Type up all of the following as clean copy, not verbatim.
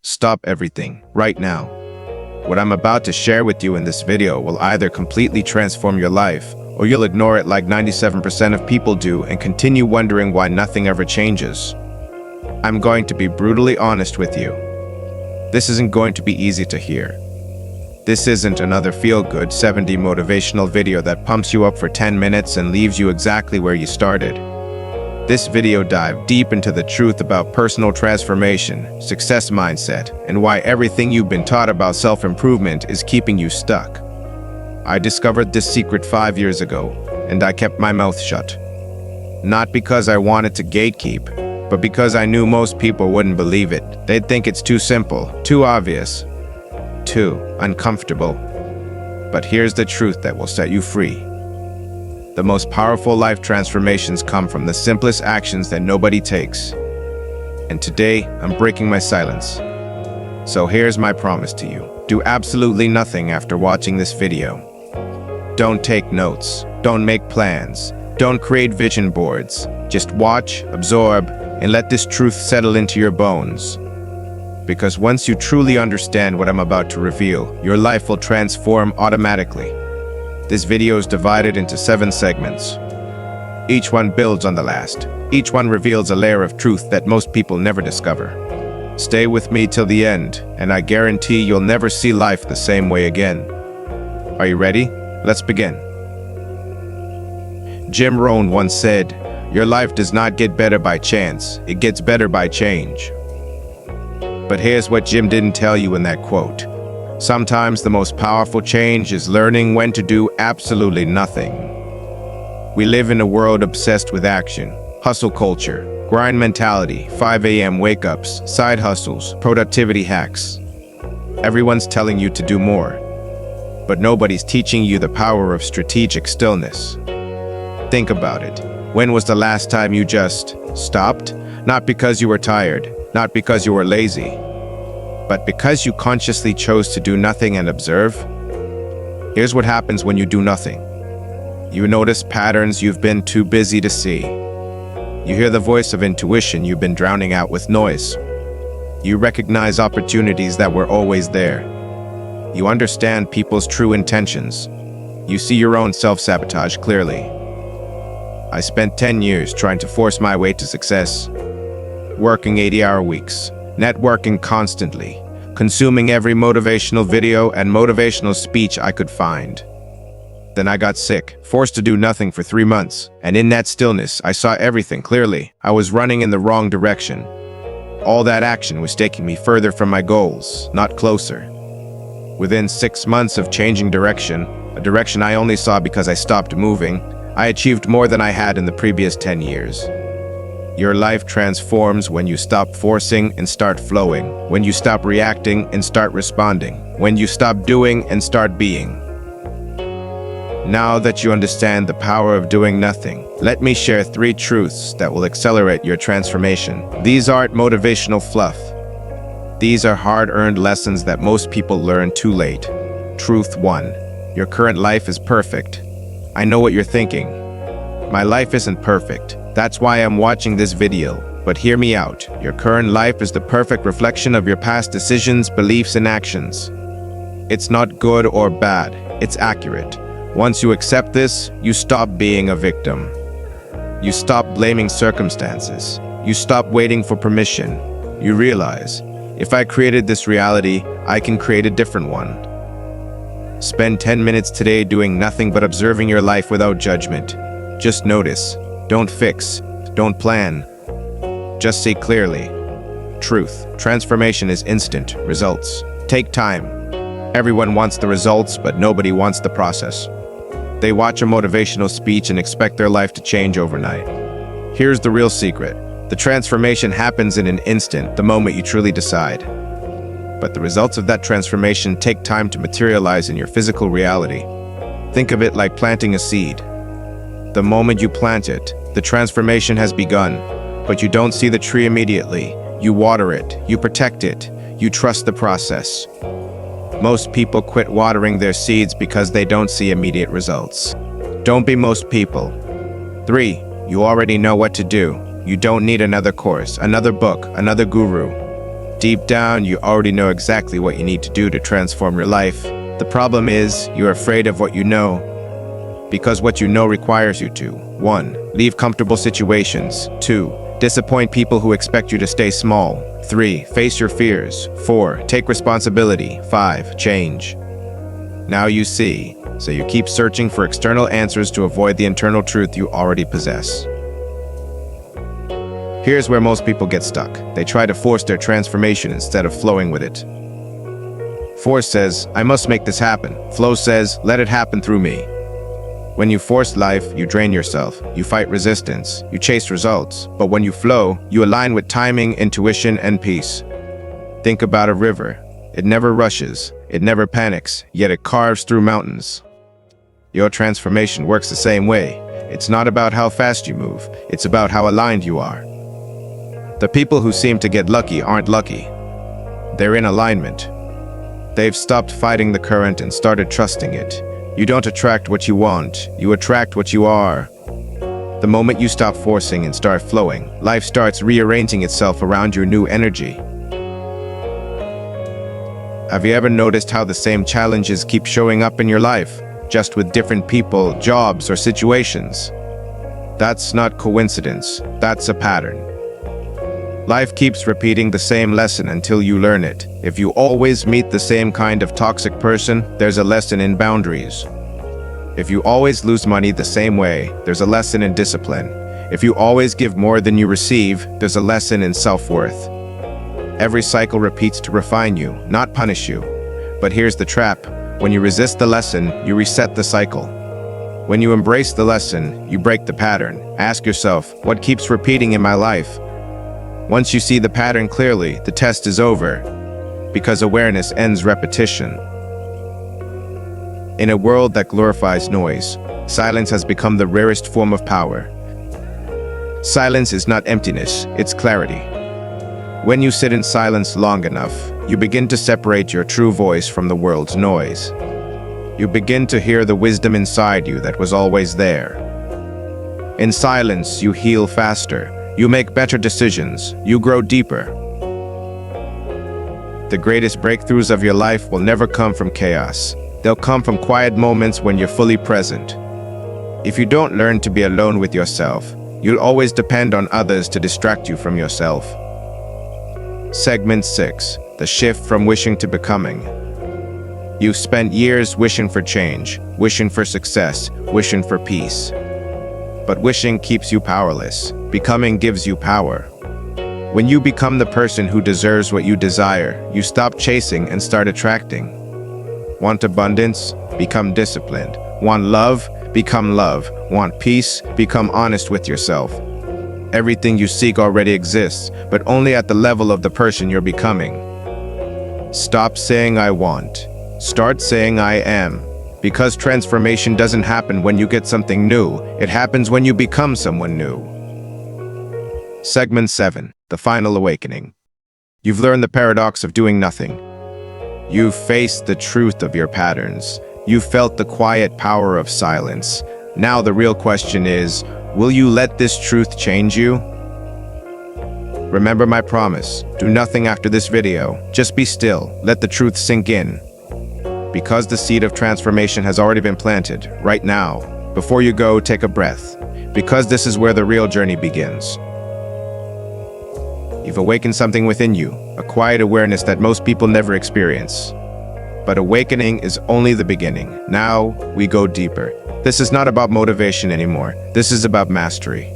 Stop everything, right now. What I'm about to share with you in this video will either completely transform your life, or you'll ignore it like 97% of people do and continue wondering why nothing ever changes. I'm going to be brutally honest with you. This isn't going to be easy to hear. This isn't another feel-good 70 motivational video that pumps you up for 10 minutes and leaves you exactly where you started. This video dives deep into the truth about personal transformation, success mindset, and why everything you've been taught about self-improvement is keeping you stuck. I discovered this secret 5 years ago, and I kept my mouth shut. Not because I wanted to gatekeep, but because I knew most people wouldn't believe it. They'd think it's too simple, too obvious, too uncomfortable. But here's the truth that will set you free. The most powerful life transformations come from the simplest actions that nobody takes. And today, I'm breaking my silence. So here's my promise to you. Do absolutely nothing after watching this video. Don't take notes. Don't make plans. Don't create vision boards. Just watch, absorb, and let this truth settle into your bones. Because once you truly understand what I'm about to reveal, your life will transform automatically. This video is divided into 7 segments. Each one builds on the last. Each one reveals a layer of truth that most people never discover. Stay with me till the end, and I guarantee you'll never see life the same way again. Are you ready? Let's begin. Jim Rohn once said, "Your life does not get better by chance, it gets better by change." But here's what Jim didn't tell you in that quote. Sometimes the most powerful change is learning when to do absolutely nothing. We live in a world obsessed with action, hustle culture, grind mentality, 5 a.m. wake-ups, side hustles, productivity hacks. Everyone's telling you to do more, but nobody's teaching you the power of strategic stillness. Think about it. When was the last time you just stopped? Not because you were tired, not because you were lazy, but because you consciously chose to do nothing and observe. Here's what happens when you do nothing. You notice patterns you've been too busy to see. You hear the voice of intuition you've been drowning out with noise. You recognize opportunities that were always there. You understand people's true intentions. You see your own self-sabotage clearly. I spent 10 years trying to force my way to success, working 80-hour weeks, networking constantly, consuming every motivational video and motivational speech I could find. Then I got sick, forced to do nothing for 3 months, and in that stillness, I saw everything clearly. I was running in the wrong direction. All that action was taking me further from my goals, not closer. Within 6 months of changing direction, a direction I only saw because I stopped moving, I achieved more than I had in the previous 10 years. Your life transforms when you stop forcing and start flowing, when you stop reacting and start responding, when you stop doing and start being. Now that you understand the power of doing nothing, let me share 3 truths that will accelerate your transformation. These aren't motivational fluff. These are hard-earned lessons that most people learn too late. Truth 1. Your current life is perfect. I know what you're thinking. My life isn't perfect. That's why I'm watching this video. But hear me out. Your current life is the perfect reflection of your past decisions, beliefs, and actions. It's not good or bad. It's accurate. Once you accept this, you stop being a victim. You stop blaming circumstances. You stop waiting for permission. You realize, if I created this reality, I can create a different one. Spend 10 minutes today doing nothing but observing your life without judgment. Just notice. Don't fix. Don't plan. Just see clearly. Truth. Transformation is instant. Results take time. Everyone wants the results, but nobody wants the process. They watch a motivational speech and expect their life to change overnight. Here's the real secret. The transformation happens in an instant, the moment you truly decide. But the results of that transformation take time to materialize in your physical reality. Think of it like planting a seed. The moment you plant it, the transformation has begun, but you don't see the tree immediately. You water it, you protect it, you trust the process. Most people quit watering their seeds because they don't see immediate results. Don't be most people. 3. You already know what to do. You don't need another course, another book, another guru. Deep down, you already know exactly what you need to do to transform your life. The problem is, you're afraid of what you know, because what you know requires you to 1. Leave comfortable situations. 2. Disappoint people who expect you to stay small. 3. Face your fears. 4. Take responsibility. 5. Change. Now you see, so you keep searching for external answers to avoid the internal truth you already possess. Here's where most people get stuck. They try to force their transformation instead of flowing with it. Force says, I must make this happen. Flow says, let it happen through me. When you force life, you drain yourself. You fight resistance. You chase results. But when you flow, you align with timing, intuition, and peace. Think about a river. It never rushes. It never panics, yet it carves through mountains. Your transformation works the same way. It's not about how fast you move. It's about how aligned you are. The people who seem to get lucky aren't lucky. They're in alignment. They've stopped fighting the current and started trusting it. You don't attract what you want. You attract what you are. The moment you stop forcing and start flowing, life starts rearranging itself around your new energy. Have you ever noticed how the same challenges keep showing up in your life, just with different people, jobs, or situations? That's not coincidence. That's a pattern. Life keeps repeating the same lesson until you learn it. If you always meet the same kind of toxic person, there's a lesson in boundaries. If you always lose money the same way, there's a lesson in discipline. If you always give more than you receive, there's a lesson in self-worth. Every cycle repeats to refine you, not punish you. But here's the trap. When you resist the lesson, you reset the cycle. When you embrace the lesson, you break the pattern. Ask yourself, what keeps repeating in my life? Once you see the pattern clearly, the test is over, because awareness ends repetition. In a world that glorifies noise, silence has become the rarest form of power. Silence is not emptiness, it's clarity. When you sit in silence long enough, you begin to separate your true voice from the world's noise. You begin to hear the wisdom inside you that was always there. In silence, you heal faster. You make better decisions. You grow deeper. The greatest breakthroughs of your life will never come from chaos. They'll come from quiet moments when you're fully present. If you don't learn to be alone with yourself, you'll always depend on others to distract you from yourself. Segment 6. The shift from wishing to becoming. You've spent years wishing for change, wishing for success, wishing for peace. But wishing keeps you powerless. Becoming gives you power. When you become the person who deserves what you desire, you stop chasing and start attracting. Want abundance? Become disciplined. Want love? Become love. Want peace? Become honest with yourself. Everything you seek already exists, but only at the level of the person you're becoming. Stop saying I want. Start saying I am. Because transformation doesn't happen when you get something new, it happens when you become someone new. Segment 7. The Final Awakening. You've learned the paradox of doing nothing. You've faced the truth of your patterns. You've felt the quiet power of silence. Now the real question is, will you let this truth change you? Remember my promise. Do nothing after this video. Just be still. Let the truth sink in. Because the seed of transformation has already been planted, right now. Before you go, take a breath. Because this is where the real journey begins. You've awakened something within you, a quiet awareness that most people never experience. But awakening is only the beginning. Now, we go deeper. This is not about motivation anymore. This is about mastery.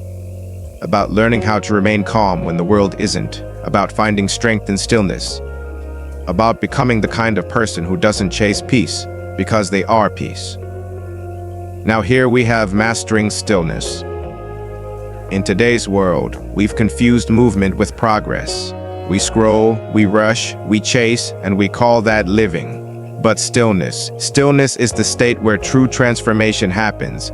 About learning how to remain calm when the world isn't. About finding strength in stillness. About becoming the kind of person who doesn't chase peace, because they are peace. Now here we have mastering stillness. In today's world, we've confused movement with progress. We scroll, we rush, we chase, and we call that living. But stillness is the state where true transformation happens.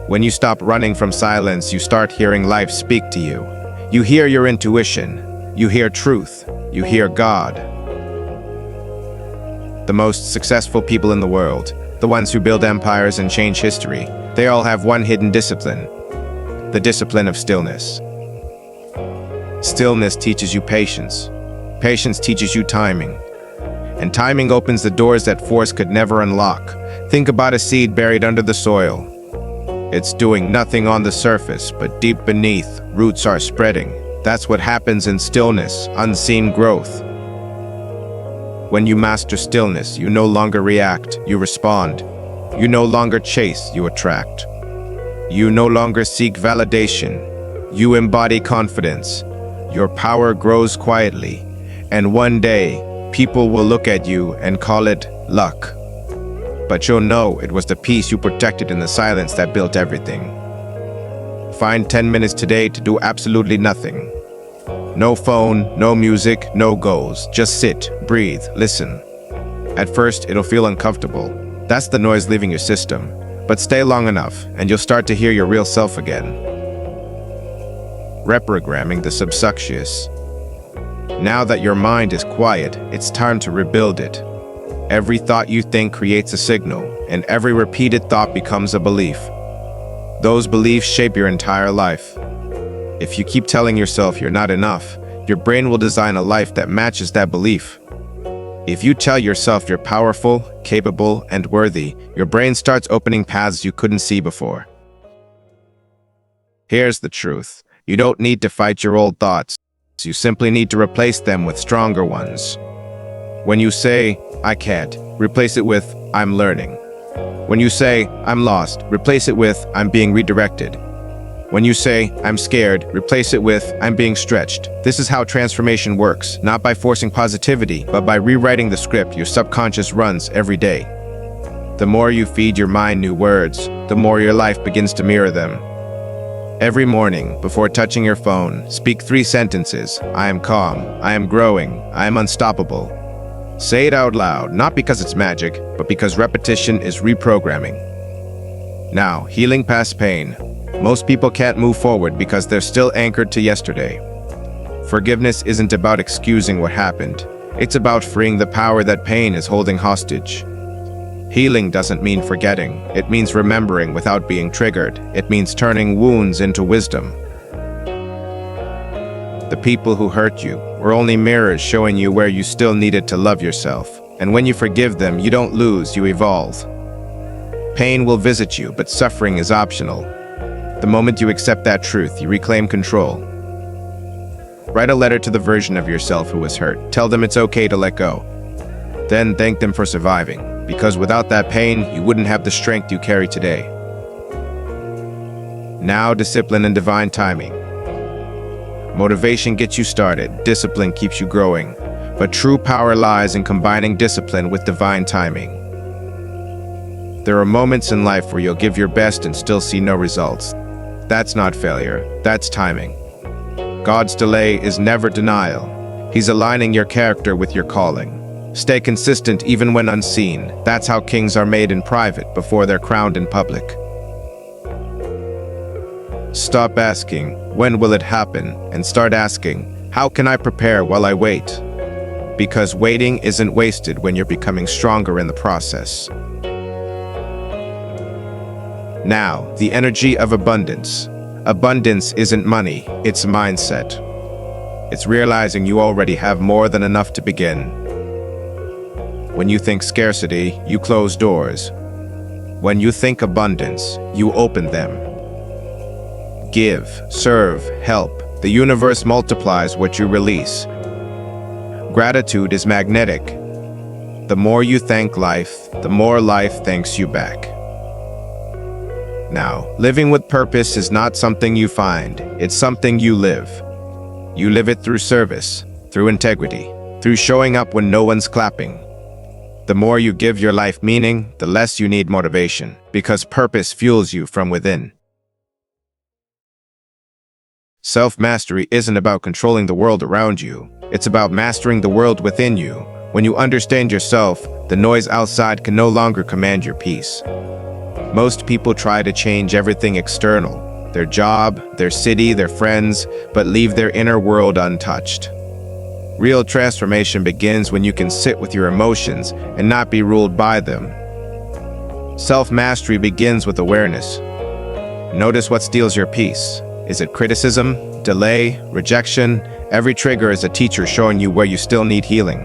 When you stop running from silence, you start hearing life speak to you. You hear your intuition. You hear truth. You hear God. The most successful people in the world, the ones who build empires and change history, they all have one hidden discipline: the discipline of stillness. Stillness teaches you patience. Patience teaches you timing. And timing opens the doors that force could never unlock. Think about a seed buried under the soil. It's doing nothing on the surface, but deep beneath, roots are spreading. That's what happens in stillness, unseen growth. When you master stillness, you no longer react, you respond. You no longer chase, you attract. You no longer seek validation. You embody confidence. Your power grows quietly, and one day, people will look at you and call it luck. But you'll know it was the peace you protected in the silence that built everything. Find 10 minutes today to do absolutely nothing. No phone, no music, no goals. Just sit, breathe, listen. At first, it'll feel uncomfortable. That's the noise leaving your system. But stay long enough, and you'll start to hear your real self again. Reprogramming the subconscious. Now that your mind is quiet, it's time to rebuild it. Every thought you think creates a signal, and every repeated thought becomes a belief. Those beliefs shape your entire life. If you keep telling yourself you're not enough, your brain will design a life that matches that belief. If you tell yourself you're powerful, capable, and worthy, your brain starts opening paths you couldn't see before. Here's the truth. You don't need to fight your old thoughts. You simply need to replace them with stronger ones. When you say, "I can't," replace it with, "I'm learning." When you say, "I'm lost," replace it with, "I'm being redirected." When you say, "I'm scared," replace it with, "I'm being stretched." This is how transformation works, not by forcing positivity, but by rewriting the script your subconscious runs every day. The more you feed your mind new words, the more your life begins to mirror them. Every morning, before touching your phone, speak 3 sentences. I am calm, I am growing, I am unstoppable. Say it out loud, not because it's magic, but because repetition is reprogramming. Now, healing past pain. Most people can't move forward because they're still anchored to yesterday. Forgiveness isn't about excusing what happened. It's about freeing the power that pain is holding hostage. Healing doesn't mean forgetting. It means remembering without being triggered. It means turning wounds into wisdom. The people who hurt you were only mirrors showing you where you still needed to love yourself. And when you forgive them, you don't lose, you evolve. Pain will visit you, but suffering is optional. The moment you accept that truth, you reclaim control. Write a letter to the version of yourself who was hurt. Tell them it's okay to let go. Then thank them for surviving, because without that pain, you wouldn't have the strength you carry today. Now, discipline and divine timing. Motivation gets you started, discipline keeps you growing, but true power lies in combining discipline with divine timing. There are moments in life where you'll give your best and still see no results. That's not failure, that's timing. God's delay is never denial. He's aligning your character with your calling. Stay consistent even when unseen. That's how kings are made in private before they're crowned in public. Stop asking, "When will it happen?" and start asking, "How can I prepare while I wait?" Because waiting isn't wasted when you're becoming stronger in the process. Now, the energy of abundance. Abundance isn't money, it's mindset. It's realizing you already have more than enough to begin. When you think scarcity, you close doors. When you think abundance, you open them. Give, serve, help. The universe multiplies what you release. Gratitude is magnetic. The more you thank life, the more life thanks you back. Now, living with purpose is not something you find, it's something you live. You live it through service, through integrity, through showing up when no one's clapping. The more you give your life meaning, the less you need motivation, because purpose fuels you from within. Self-mastery isn't about controlling the world around you, it's about mastering the world within you. When you understand yourself, the noise outside can no longer command your peace. Most people try to change everything external, their job, their city, their friends, but leave their inner world untouched. Real transformation begins when you can sit with your emotions and not be ruled by them. Self-mastery begins with awareness. Notice what steals your peace. Is it criticism, delay, rejection, Every trigger is a teacher showing you where you still need healing.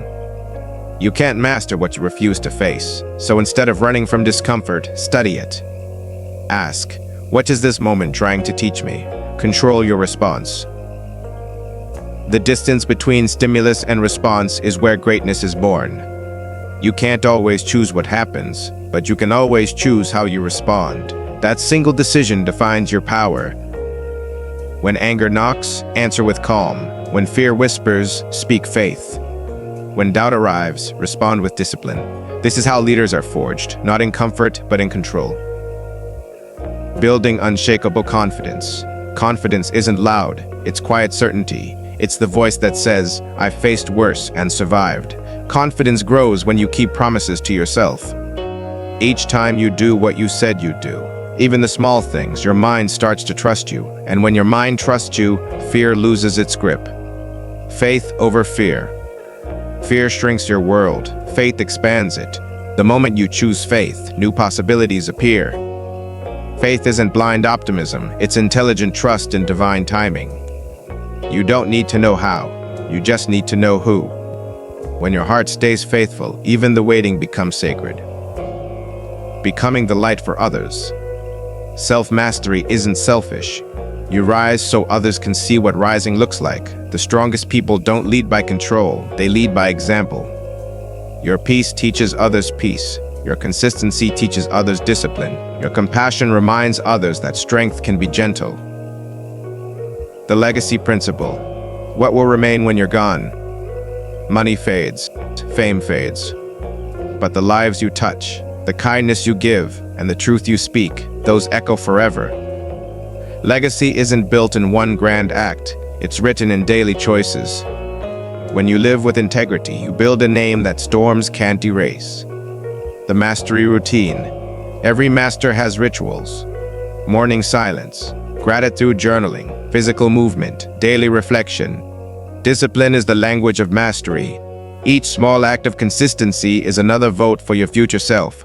You can't master what you refuse to face, so instead of running from discomfort, study it. Ask, what is this moment trying to teach me? Control your response. The distance between stimulus and response is where greatness is born. You can't always choose what happens, but you can always choose how you respond. That single decision defines your power. When anger knocks, answer with calm. When fear whispers, speak faith. When doubt arrives, respond with discipline. This is how leaders are forged, not in comfort, but in control. Building unshakable confidence. Confidence isn't loud, it's quiet certainty. It's the voice that says, "I faced worse and survived." Confidence grows when you keep promises to yourself. Each time you do what you said you'd do, even the small things, your mind starts to trust you. And when your mind trusts you, fear loses its grip. Faith over fear. Fear shrinks your world, faith expands it. The moment you choose faith, new possibilities appear. Faith isn't blind optimism, it's intelligent trust in divine timing. You don't need to know how, you just need to know who. When your heart stays faithful, even the waiting becomes sacred. Becoming the light for others. Self-mastery isn't selfish. You rise so others can see what rising looks like. The strongest people don't lead by control, they lead by example. Your peace teaches others peace. Your consistency teaches others discipline. Your compassion reminds others that strength can be gentle. The legacy principle. What will remain when you're gone? Money fades, fame fades. But the lives you touch, the kindness you give, and the truth you speak, those echo forever. Legacy isn't built in one grand act, it's written in daily choices. When you live with integrity, you build a name that storms can't erase. The mastery routine. Every master has rituals. Morning silence, gratitude journaling, physical movement, daily reflection. Discipline is the language of mastery. Each small act of consistency is another vote for your future self.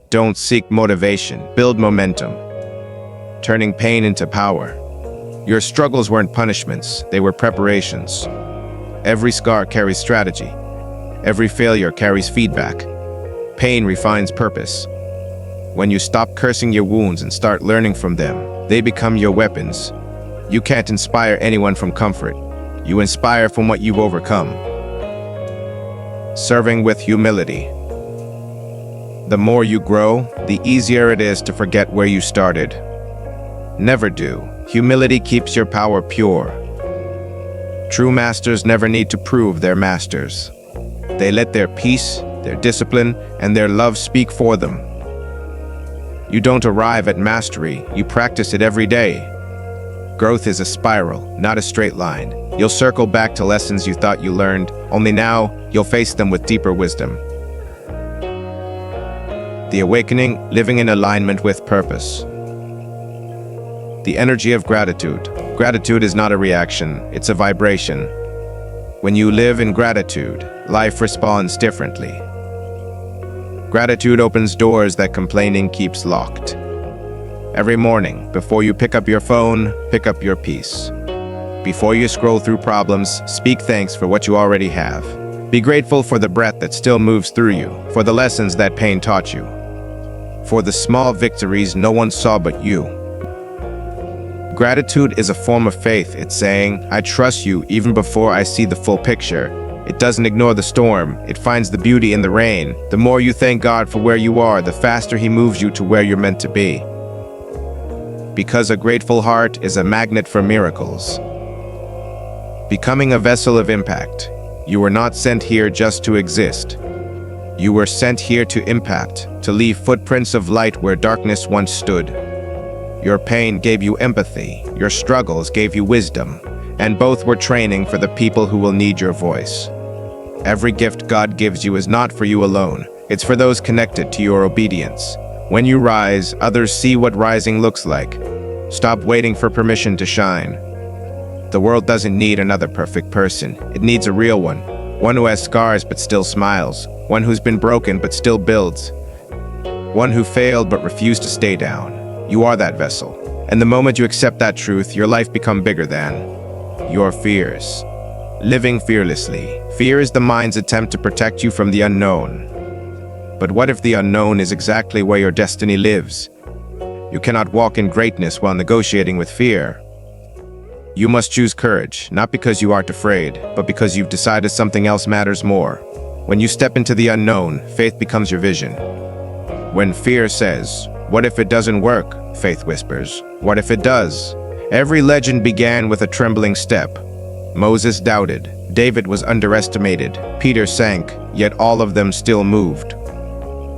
Don't seek motivation, build momentum. Turning pain into power. Your struggles weren't punishments, they were preparations. Every scar carries strategy. Every failure carries feedback. Pain refines purpose. When you stop cursing your wounds and start learning from them, they become your weapons. You can't inspire anyone from comfort. You inspire from what you've overcome. Serving with humility. The more you grow, the easier it is to forget where you started. Never do. Humility keeps your power pure. True masters never need to prove they're masters. They let their peace, their discipline, and their love speak for them. You don't arrive at mastery, you practice it every day. Growth is a spiral, not a straight line. You'll circle back to lessons you thought you learned, only now you'll face them with deeper wisdom. The awakening, living in alignment with purpose. The energy of gratitude. Gratitude is not a reaction, it's a vibration. When you live in gratitude, life responds differently. Gratitude opens doors that complaining keeps locked. Every morning, before you pick up your phone, pick up your peace. Before you scroll through problems, speak thanks for what you already have. Be grateful for the breath that still moves through you, for the lessons that pain taught you, for the small victories no one saw but you. Gratitude is a form of faith. It's saying, I trust you even before I see the full picture. It doesn't ignore the storm, it finds the beauty in the rain. The more you thank God for where you are, the faster He moves you to where you're meant to be. Because a grateful heart is a magnet for miracles. Becoming a vessel of impact. You were not sent here just to exist. You were sent here to impact, to leave footprints of light where darkness once stood. Your pain gave you empathy, your struggles gave you wisdom, and both were training for the people who will need your voice. Every gift God gives you is not for you alone, it's for those connected to your obedience. When you rise, others see what rising looks like. Stop waiting for permission to shine. The world doesn't need another perfect person, it needs a real one who has scars but still smiles, one who's been broken but still builds, one who failed but refused to stay down. You are that vessel, and the moment you accept that truth, your life becomes bigger than your fears. living fearlessly. Fear is the mind's attempt to protect you from the unknown. But what if the unknown is exactly where your destiny lives? You cannot walk in greatness while negotiating with fear. You must choose courage, not because you aren't afraid, but because you've decided something else matters more. When you step into the unknown, faith becomes your vision. When fear says, "What if it doesn't work?" faith whispers, "What if it does?" Every legend began with a trembling step. Moses doubted, David was underestimated, Peter sank, yet all of them still moved.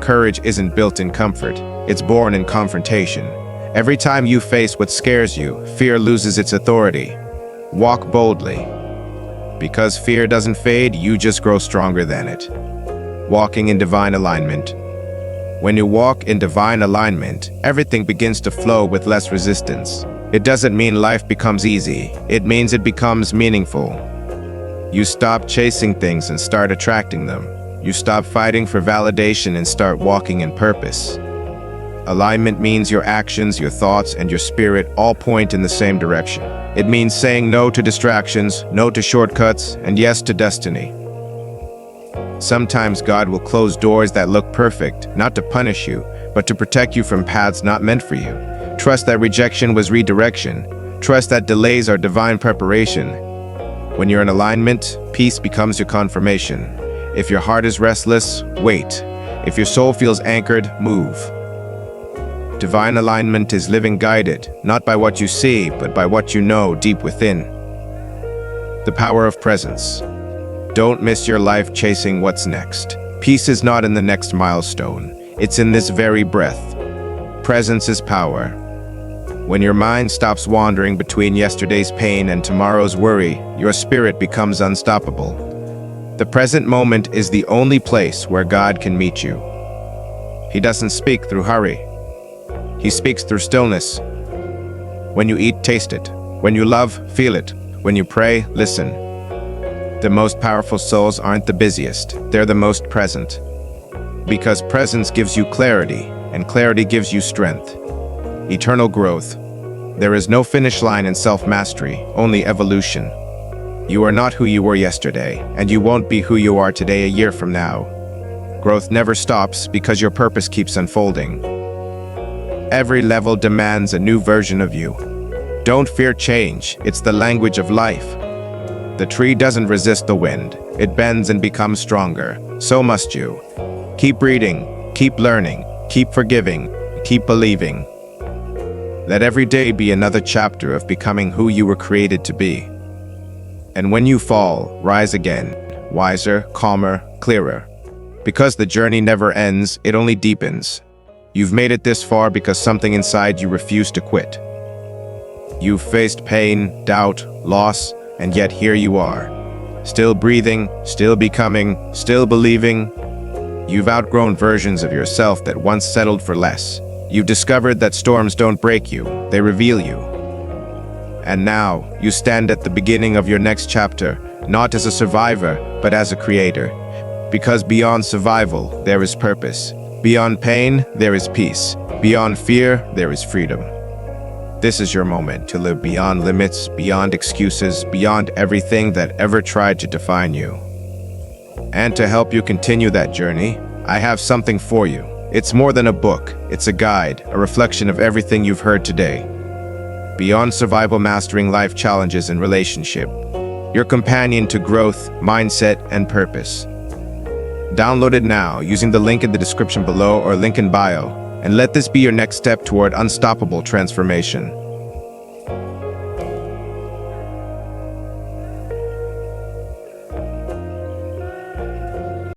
Courage isn't built in comfort, it's born in confrontation. Every time you face what scares you, fear loses its authority. Walk boldly. Because fear doesn't fade, you just grow stronger than it. Walking in divine alignment. When you walk in divine alignment, everything begins to flow with less resistance. It doesn't mean life becomes easy, it means it becomes meaningful. You stop chasing things and start attracting them. You stop fighting for validation and start walking in purpose. Alignment means your actions, your thoughts, and your spirit all point in the same direction. It means saying no to distractions, no to shortcuts, and yes to destiny. Sometimes God will close doors that look perfect, not to punish you, but to protect you from paths not meant for you. Trust that rejection was redirection. Trust that delays are divine preparation. When you're in alignment, peace becomes your confirmation. If your heart is restless, wait. If your soul feels anchored, move. Divine alignment is living guided, not by what you see, but by what you know deep within. The power of presence. Don't miss your life chasing what's next. Peace is not in the next milestone. It's in this very breath. Presence is power. When your mind stops wandering between yesterday's pain and tomorrow's worry, your spirit becomes unstoppable. The present moment is the only place where God can meet you. He doesn't speak through hurry. He speaks through stillness. When you eat, taste it. When you love, feel it. When you pray, listen. The most powerful souls aren't the busiest, they're the most present. Because presence gives you clarity, and clarity gives you strength. Eternal growth. There is no finish line in self-mastery, only evolution. You are not who you were yesterday, and you won't be who you are today a year from now. Growth never stops because your purpose keeps unfolding. Every level demands a new version of you. Don't fear change, it's the language of life. The tree doesn't resist the wind, it bends and becomes stronger. So must you. Keep reading, keep learning, keep forgiving, keep believing. Let every day be another chapter of becoming who you were created to be. And when you fall, rise again, wiser, calmer, clearer. Because the journey never ends, it only deepens. You've made it this far because something inside you refused to quit. You've faced pain, doubt, loss, and yet here you are. Still breathing, still becoming, still believing. You've outgrown versions of yourself that once settled for less. You've discovered that storms don't break you, they reveal you. And now, you stand at the beginning of your next chapter, not as a survivor, but as a creator. Because beyond survival, there is purpose. Beyond pain, there is peace. Beyond fear, there is freedom. This is your moment to live beyond limits, beyond excuses, beyond everything that ever tried to define you. And to help you continue that journey, I have something for you. It's more than a book, it's a guide, a reflection of everything you've heard today. Beyond Survival, Mastering Life Challenges and Relationship. Your companion to growth, mindset, and purpose. Download it now using the link in the description below or link in bio, and let this be your next step toward unstoppable transformation.